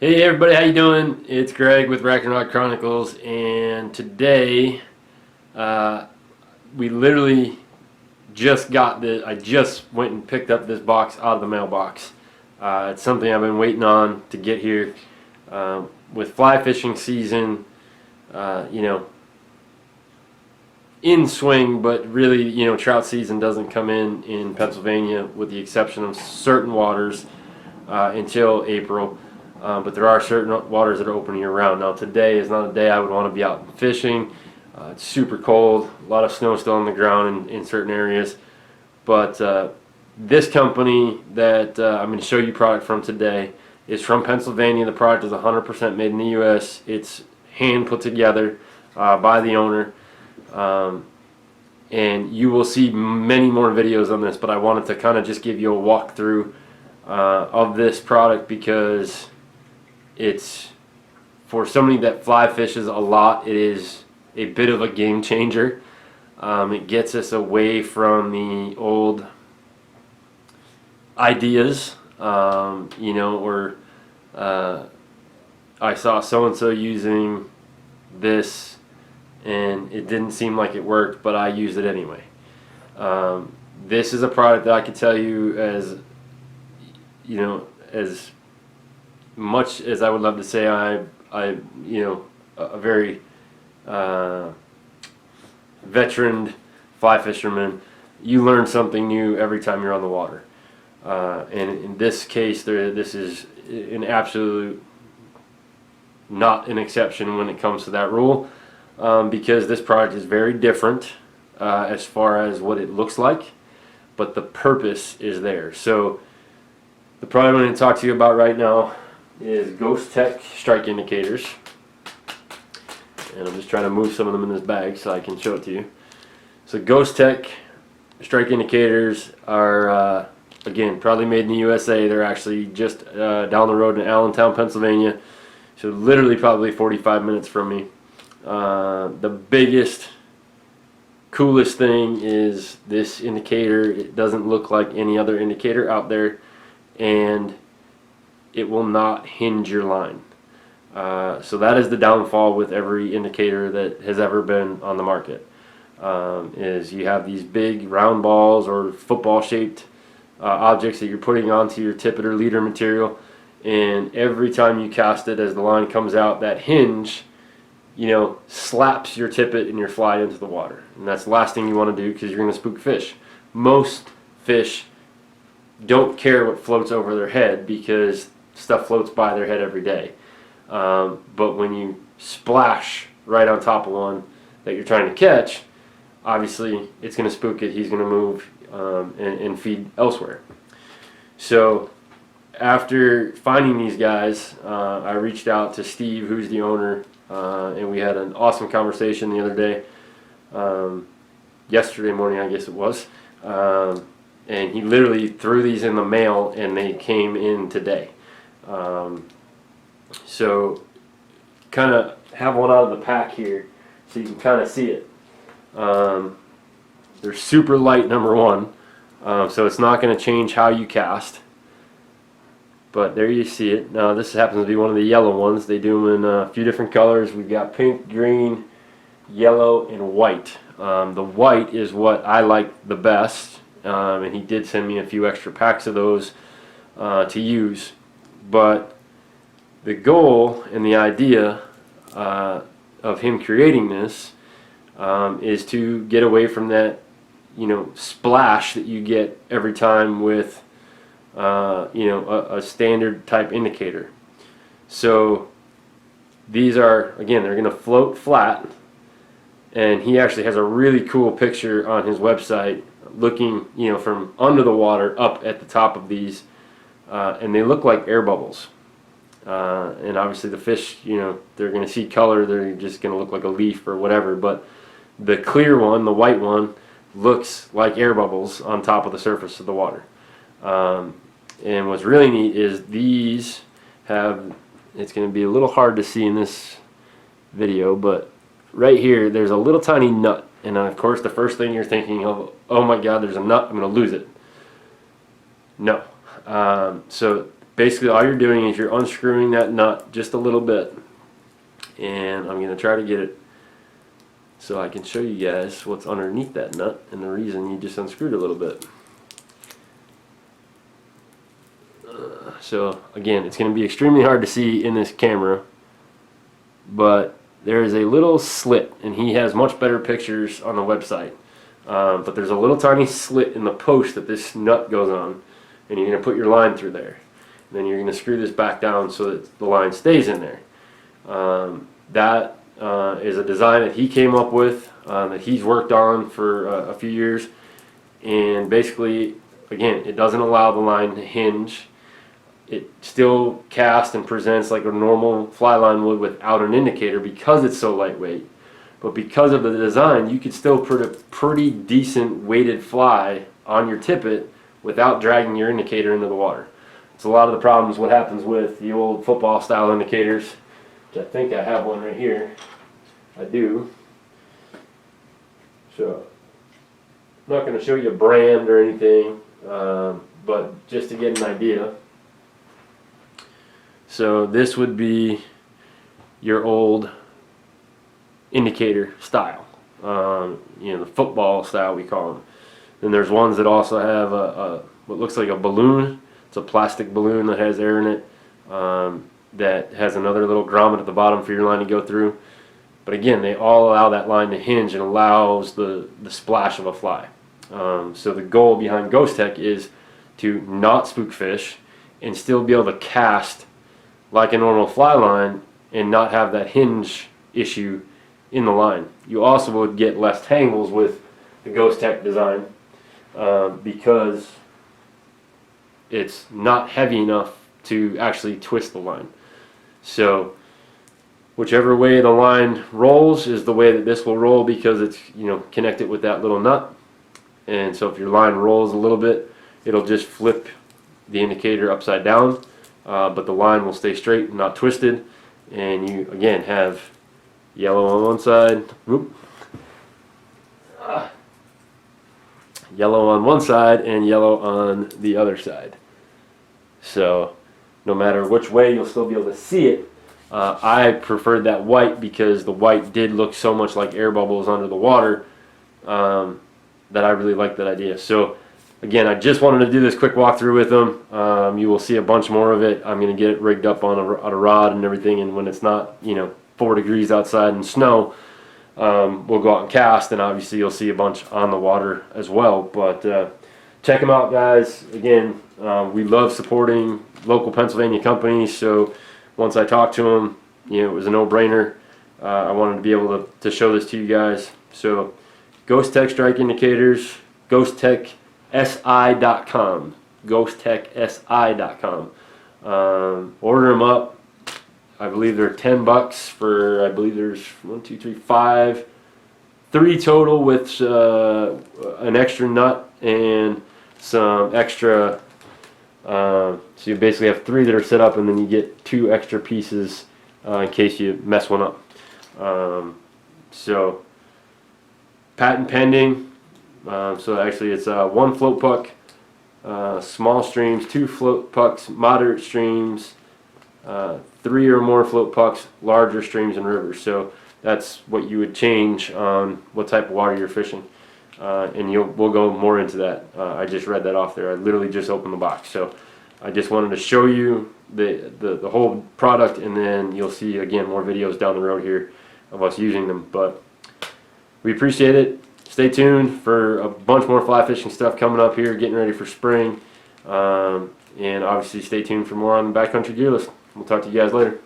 Hey everybody, how you doing? It's Greg with Rod Chronicles, and today we literally just got this. I just went and picked up this box out of the mailbox. It's something I've been waiting on to get here. With fly fishing season, in swing, but really, trout season doesn't come in Pennsylvania, with the exception of certain waters, until April. But there are certain waters that are open year-round. Now today is not a day I would want to be out fishing. It's super cold, a lot of snow still on the ground in certain areas. But this company that I'm going to show you product from today is from Pennsylvania. The product is 100% made in the U.S. It's hand put together by the owner. And you will see many more videos on this, but I wanted to kind of just give you a walkthrough of this product, because it's, for somebody that fly fishes a lot, it is a bit of a game changer. It gets us away from the old ideas, or I saw so-and-so using this and it didn't seem like it worked, but I used it anyway. This is a product that I can tell you, as much as I would love to say a very veteran fly fisherman, you learn something new every time you're on the water. And in this case, this is an absolute not an exception when it comes to that rule, because this product is very different as far as what it looks like, but the purpose is there. So the product I'm going to talk to you about right now is GhostTech Strike Indicators, and I'm just trying to move some of them in this bag so I can show it to you. So GhostTech Strike Indicators are again, probably made in the USA. They're actually just down the road in Allentown, Pennsylvania, so literally probably 45 minutes from me. The biggest, coolest thing is this indicator. It doesn't look like any other indicator out there, and it will not hinge your line. So that is the downfall with every indicator that has ever been on the market. Is you have these big round balls or football shaped objects that you're putting onto your tippet or leader material, and every time you cast it, as the line comes out, that hinge slaps your tippet and your fly into the water, and that's the last thing you want to do, because you're going to spook fish. Most fish don't care what floats over their head, because stuff floats by their head every day. But when you splash right on top of one that you're trying to catch, obviously it's going to spook it. He's going to move and feed elsewhere. So after finding these guys, I reached out to Steve, who's the owner, and we had an awesome conversation the other day, yesterday morning I guess it was, and he literally threw these in the mail and they came in today. So kind of have one out of the pack here so you can kind of see it. They're super light, number one, so it's not going to change how you cast. But there you see it. Now this happens to be one of the yellow ones. They do them in a few different colors. We've got pink, green, yellow, and white. The white is what I like the best, and he did send me a few extra packs of those to use. But the goal and the idea of him creating this is to get away from that splash that you get every time with a standard type indicator. So these are, again, they're going to float flat, and he actually has a really cool picture on his website looking from under the water up at the top of these, and they look like air bubbles. And obviously the fish, they're going to see color, they're just going to look like a leaf or whatever, but the clear one, the white one, looks like air bubbles on top of the surface of the water. And what's really neat is these have, it's going to be a little hard to see in this video, but right here there's a little tiny nut, and of course the first thing you're thinking of, oh my god, there's a nut, I'm going to lose it. No. So basically all you're doing is you're unscrewing that nut just a little bit, and I'm going to try to get it so I can show you guys what's underneath that nut and the reason you just unscrewed a little bit. So again, it's going to be extremely hard to see in this camera, but there is a little slit, and he has much better pictures on the website. But there's a little tiny slit in the post that this nut goes on, and you're going to put your line through there. And then you're going to screw this back down so that the line stays in there. That is a design that he came up with, that he's worked on for a few years. And basically, again, it doesn't allow the line to hinge. It still casts and presents like a normal fly line would without an indicator because it's so lightweight. But because of the design, you could still put a pretty decent weighted fly on your tippet without dragging your indicator into the water. It's a lot of the problems what happens with the old football style indicators, which I think I have one right here. I do. So I'm not going to show you a brand or anything, but just to get an idea. So this would be your old indicator style, the football style we call them. Then there's ones that also have what looks like a balloon. It's a plastic balloon that has air in it, that has another little grommet at the bottom for your line to go through. But again, they all allow that line to hinge and allows the splash of a fly. So the goal behind GhostTech is to not spook fish and still be able to cast like a normal fly line and not have that hinge issue in the line. You also would get less tangles with the GhostTech design, because it's not heavy enough to actually twist the line. So whichever way the line rolls is the way that this will roll, because it's connected with that little nut. And so if your line rolls a little bit, it'll just flip the indicator upside down, but the line will stay straight and not twisted, and you again have yellow on one side, yellow on one side and yellow on the other side. So no matter which way, you'll still be able to see it. I preferred that white because the white did look so much like air bubbles under the water, that I really liked that idea. So again, I just wanted to do this quick walkthrough with them. You will see a bunch more of it. I'm going to get it rigged up on a rod and everything, and when it's not 4 degrees outside and snow, we'll go out and cast, and obviously you'll see a bunch on the water as well. But check them out, guys. Again, we love supporting local Pennsylvania companies, so once I talked to them, it was a no-brainer. I wanted to be able to show this to you guys. So GhostTech Strike Indicators, GhostTechSI.com, GhostTechSI.com. Order them up. I believe they're $10 for, I believe there's 1, 2, 3, 5, 3 total with an extra nut and some extra. So you basically have 3 that are set up, and then you get 2 extra pieces in case you mess one up. So patent pending. So actually it's 1 float puck, small streams, 2 float pucks, moderate streams, 3 or more float pucks, larger streams and rivers. So that's what you would change on what type of water you're fishing, and we'll go more into that. I just read that off there. I literally just opened the box, so I just wanted to show you the whole product, and then you'll see again more videos down the road here of us using them. But we appreciate it. Stay tuned for a bunch more fly fishing stuff coming up here, getting ready for spring, and obviously stay tuned for more on the Backcountry Gear List. We'll talk to you guys later.